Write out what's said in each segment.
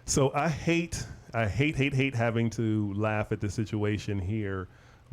So I hate having to laugh at the situation here,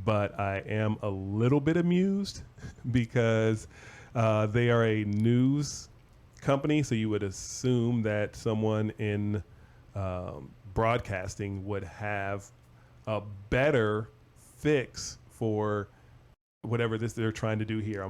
but I am a little bit amused because they are a news company. So you would assume that someone in broadcasting would have a better fix for whatever this they're trying to do here.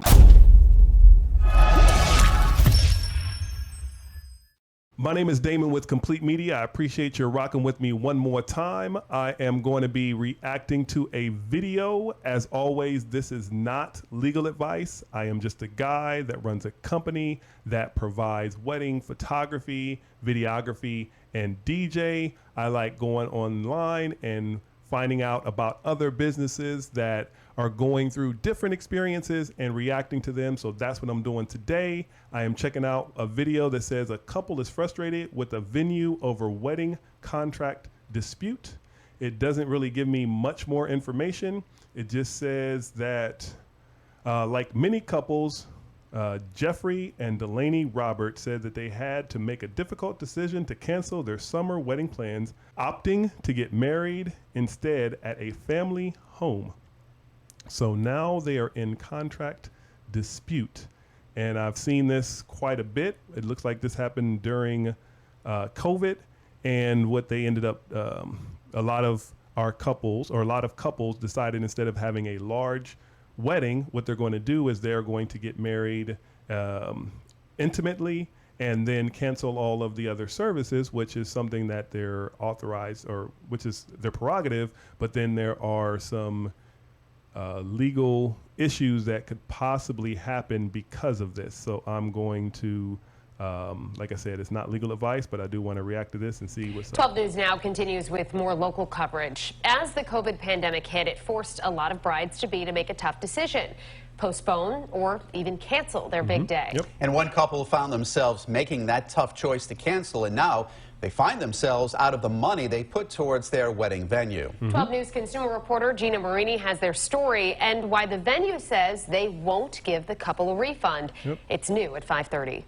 My name is Damon with Complete Media. I appreciate you rocking with me one more time. I am going to be reacting to a video. As always, this is not legal advice. I am just a guy that runs a company that provides wedding photography, videography, and DJ. I like going online and finding out about other businesses that are going through different experiences and reacting to them. So that's what I'm doing today. I am checking out a video that says a couple is frustrated with a venue over wedding contract dispute. It doesn't really give me much more information. It just says that like many couples, Jeffrey and Delaney Roberts said that they had to make a difficult decision to cancel their summer wedding plans, opting to get married instead at a family home. So now they are in contract dispute. And I've seen this quite a bit. It looks like this happened during COVID. And what they ended up, a lot of couples decided instead of having a large wedding, what they're going to do is they're going to get married intimately and then cancel all of the other services, which is something that they're authorized, or which is their prerogative. But then there are some legal issues that could possibly happen because of this. So I'm going to, like I said, it's not legal advice, but I do want to react to this and see what's up. 12 News Now continues with more local coverage. As the COVID pandemic hit, it forced a lot of brides-to-be to make a tough decision: postpone or even cancel their big day. Yep. And one couple found themselves making that tough choice to cancel, and now they find themselves out of the money they put towards their wedding venue. 12 News consumer reporter Gina Marini has their story and why the venue says they won't give the couple a refund. Yep. It's new at 5:30.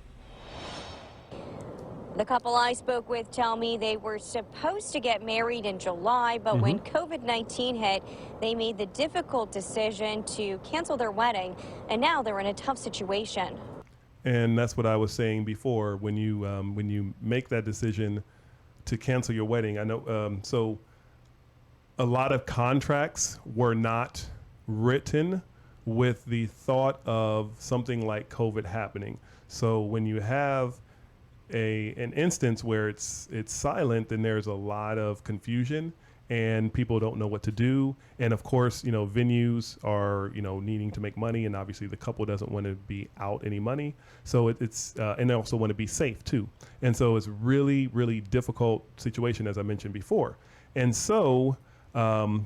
The couple I spoke with tell me they were supposed to get married in July, but when COVID-19 hit, they made the difficult decision to cancel their wedding, and now they're in a tough situation. And that's what I was saying before. When you make that decision to cancel your wedding, I know. So a lot of contracts were not written with the thought of something like COVID happening. So when you have an instance where it's silent, then there's a lot of confusion and people don't know what to do. And of course, venues are, needing to make money, and obviously the couple doesn't want to be out any money. So it's and they also want to be safe too. And so it's really, really difficult situation, as I mentioned before. And so and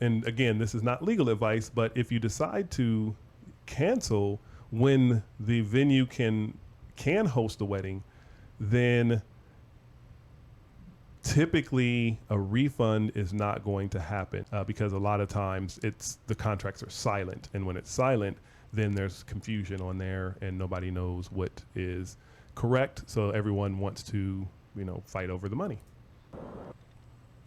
again, this is not legal advice, but if you decide to cancel when the venue can host the wedding, then typically a refund is not going to happen because a lot of times the contracts are silent, and when it's silent, then there's confusion on there and nobody knows what is correct. So everyone wants to, fight over the money.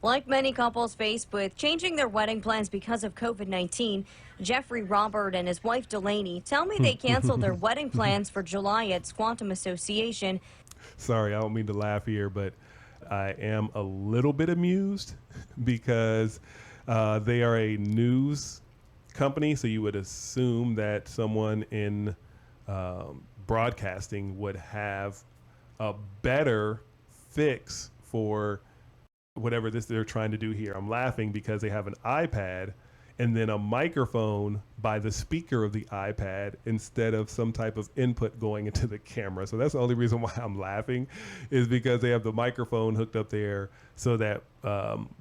Like many couples faced with changing their wedding plans because of COVID-19, Jeffrey Robert and his wife Delaney tell me they canceled their wedding plans for July at Squantum Association. Sorry, I don't mean to laugh here, but I am a little bit amused because they are a news company. So you would assume that someone in broadcasting would have a better fix for whatever they're trying to do here. I'm laughing because they have an iPad and then a microphone by the speaker of the iPad instead of some type of input going into the camera. So that's the only reason why I'm laughing, is because they have the microphone hooked up there so that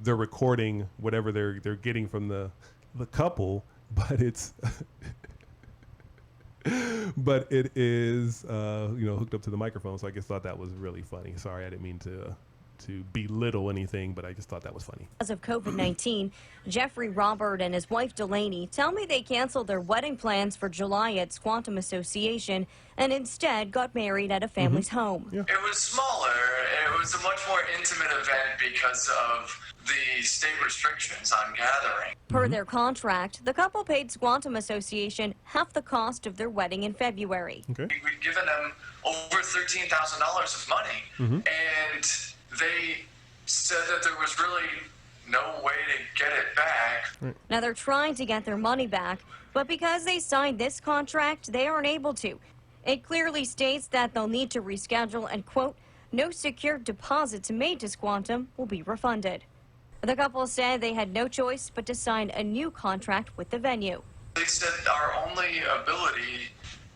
they're recording whatever they're getting from the couple, but it's but it is hooked up to the microphone. So I just thought that was really funny. Sorry, I didn't mean to to belittle anything, but I just thought that was funny. Because of COVID-19, Jeffrey Robert and his wife Delaney tell me they canceled their wedding plans for July at Squantum Association and instead got married at a family's home. Yeah. It was smaller. It was a much more intimate event because of the state restrictions on gathering. Per their contract, the couple paid Squantum Association half the cost of their wedding in February. Okay. We'd given them over $13,000 of money, and they said that there was really no way to get it back. Now they're trying to get their money back, but because they signed this contract, they aren't able to. It clearly states that they'll need to reschedule and, quote, no secured deposits made to Squantum will be refunded. The couple said they had no choice but to sign a new contract with the venue. They said our only ability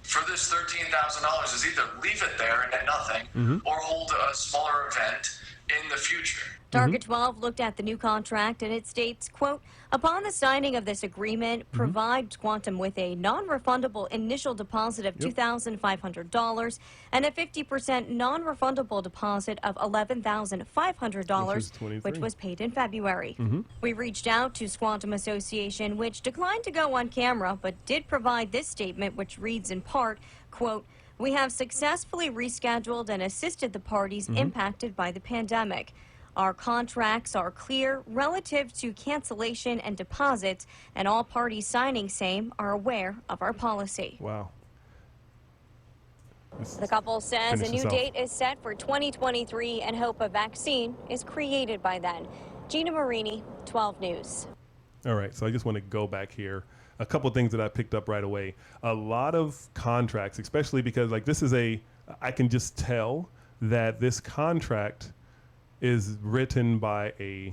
for this $13,000 is either leave it there and get nothing, or hold a smaller event in the future. Target 12 looked at the new contract and it states, quote, upon the signing of this agreement, provide Squantum with a non-refundable initial deposit of $2,500 and a 50% non-refundable deposit of $11,500, which was paid in February. We reached out to Squantum Association, which declined to go on camera, but did provide this statement, which reads in part, quote, we have successfully rescheduled and assisted the parties impacted by the pandemic. Our contracts are clear relative to cancellation and deposits, and all parties signing same are aware of our policy. Wow. The couple says a Finish new this off. date is set for 2023 and hope a vaccine is created by then. Gina Marini, 12 News. All right, so I just want to go back here. A couple things that I picked up right away. A lot of contracts, especially because like this is I can just tell that this contract is written by a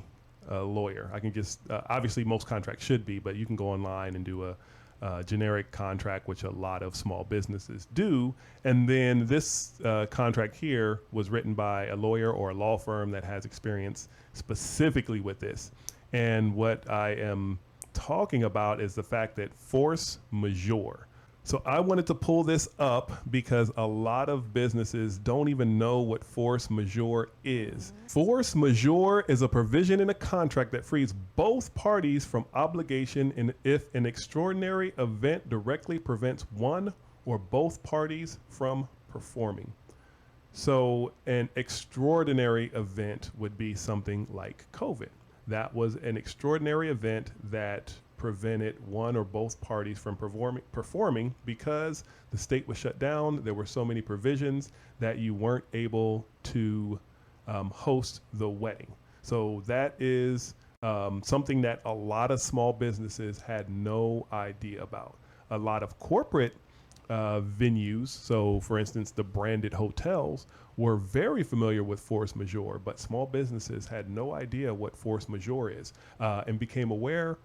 lawyer. I can just, obviously most contracts should be, but you can go online and do a generic contract, which a lot of small businesses do. And then this contract here was written by a lawyer or a law firm that has experience specifically with this. And what I am talking about is the fact that force majeure. So I wanted to pull this up because a lot of businesses don't even know what force majeure is. Force majeure is a provision in a contract that frees both parties from obligation if an extraordinary event directly prevents one or both parties from performing. So an extraordinary event would be something like COVID. That was an extraordinary event that prevented one or both parties from performing because the state was shut down. There were so many provisions that you weren't able to host the wedding. So that is something that a lot of small businesses had no idea about. A lot of corporate venues, so for instance, the branded hotels, were very familiar with force majeure, but small businesses had no idea what force majeure is and became aware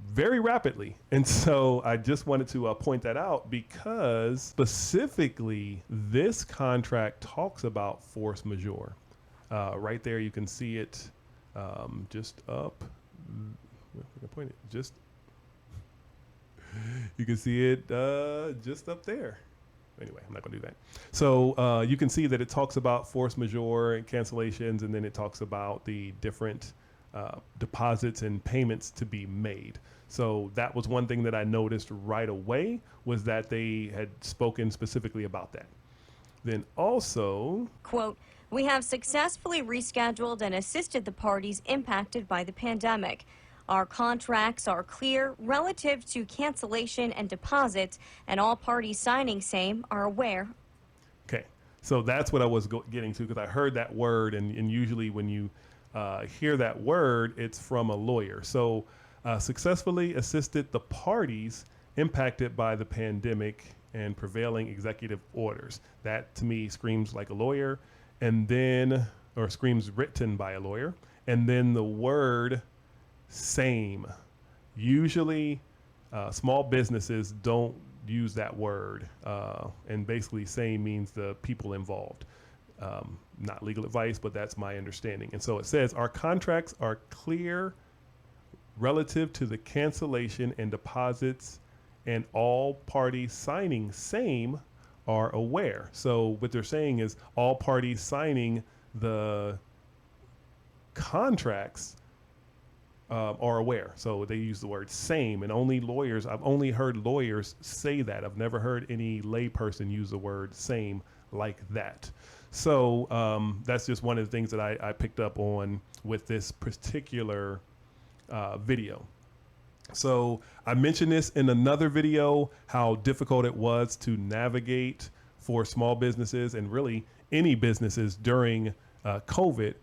very rapidly. And so I just wanted to point that out because specifically this contract talks about force majeure. Right there, you can see it just up. You can see it just up there. Anyway, I'm not going to do that. So you can see that it talks about force majeure and cancellations, and then it talks about the different deposits and payments to be made. So that was one thing that I noticed right away, was that they had spoken specifically about that. Then also, quote, we have successfully rescheduled and assisted the parties impacted by the pandemic. Our contracts are clear relative to cancellation and deposits, and all parties signing same are aware. Okay, so that's what I was getting to, because I heard that word, and usually when you hear that word, it's from a lawyer. So successfully assisted the parties impacted by the pandemic and prevailing executive orders. That to me screams like a lawyer, and then, or screams written by a lawyer, and then the word same. Usually small businesses don't use that word, and basically same means the people involved. Not legal advice, but that's my understanding. And so it says our contracts are clear relative to the cancellation and deposits, and all parties signing same are aware. So what they're saying is all parties signing the contracts are aware. So they use the word same, and I've only heard lawyers say that. I've never heard any layperson use the word same like that. So that's just one of the things that I picked up on with this particular video. So I mentioned this in another video, how difficult it was to navigate for small businesses and really any businesses during COVID.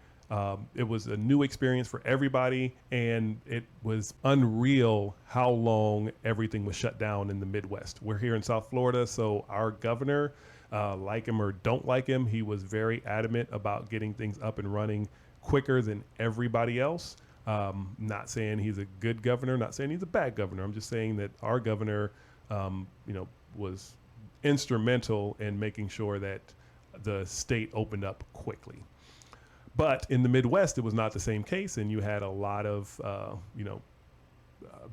It was a new experience for everybody, and it was unreal how long everything was shut down in the Midwest. We're here in South Florida, so our governor, like him or don't like him, he was very adamant about getting things up and running quicker than everybody else. Not saying he's a good governor, not saying he's a bad governor. I'm just saying that our governor, was instrumental in making sure that the state opened up quickly. But in the Midwest, it was not the same case, and you had a lot of,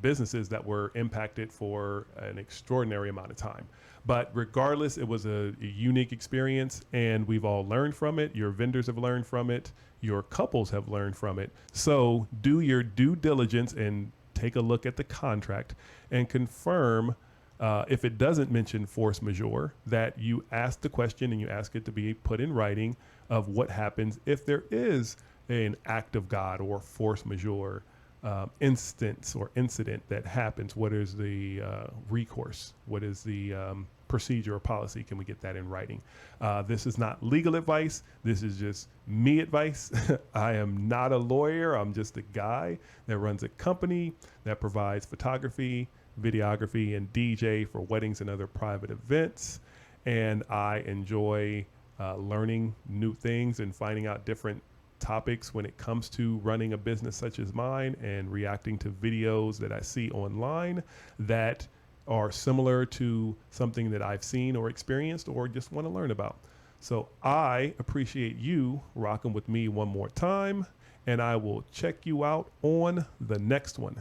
businesses that were impacted for an extraordinary amount of time. But regardless, it was a unique experience, and we've all learned from it. Your vendors have learned from it. Your couples have learned from it. So do your due diligence and take a look at the contract and confirm, if it doesn't mention force majeure, that you ask the question and you ask it to be put in writing of what happens if there is an act of God or force majeure instance or incident that happens. What is the recourse? What is the procedure or policy? Can we get that in writing? This is not legal advice. This is just me advice. I am not a lawyer. I'm just a guy that runs a company that provides photography, videography, and DJ for weddings and other private events. And I enjoy learning new things and finding out different topics when it comes to running a business such as mine, and reacting to videos that I see online that are similar to something that I've seen or experienced or just want to learn about. So I appreciate you rocking with me one more time, and I will check you out on the next one.